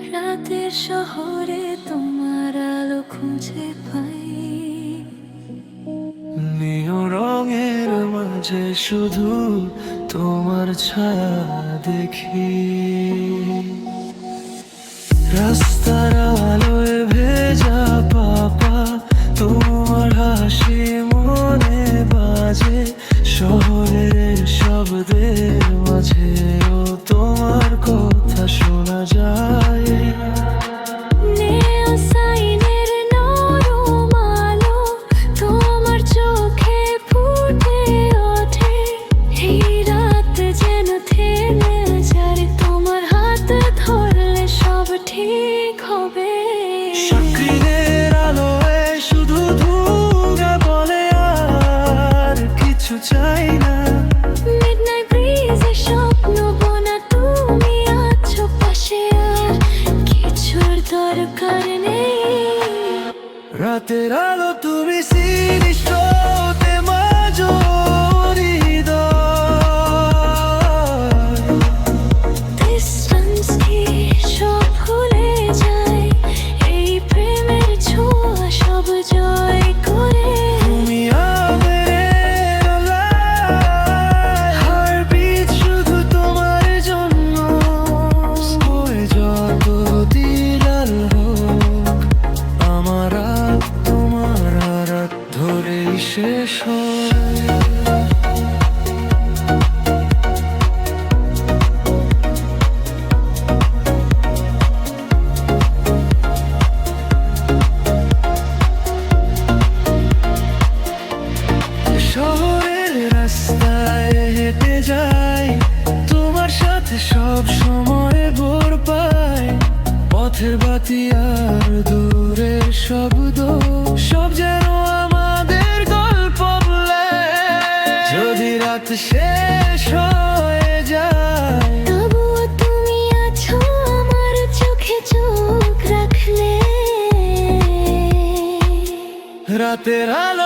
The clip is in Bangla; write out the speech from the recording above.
রাতের শহরে তোমার আলো খুঁজে পাই, নীল রঙের মাঝে শুধু তোমার ছায়া দেখি। রাস্তার আলোয় ভেজা পাপা তোমার হাসি মনে বাজে। শহরের শব্দের মাঝেও তোমার কথা শোনা যায়। নেও সাইনের নরম আলো তোমার চোখে ফুটে ওঠে। এই রাত যেন থেমে যায়, তোমার হাত ধরলে সব ঠিক হবে। স্ক্রিনের আলোয় শুধু ধুঁকে বলে আর কিছু চাই না। মিডনাইট ব্রিজে স্বপ্ন বোনা তুমি আছো পাশে, আর কিছুর দরকার নেই। রাতের আলো তুমি সৃষ্টিতে মাঝরি হৃদয়। ডিস্টেন্স কি সব ভুলে যায়, এই প্রেমের ছোঁয়া সব জয় করে। তুমি আবেগের আলায়, হার্টবিট শুধু তোমার জন্য। হয়ে যত দিলাল হোক, আমার রাত তোমার রাত ধরেই শেষ হয়। শহরের রাস্তায় হেঁটে যাই, তোমার সাথে সব সময় ভোর পাই। পথের বাতি আর দূরের শব্দ সব যেন আমাদের গল্প বলে। যদি রাত শেষ হয়ে যায়, তবুও তুমি আছো আমার চোখে চোখ রাখলে। রাতের আলো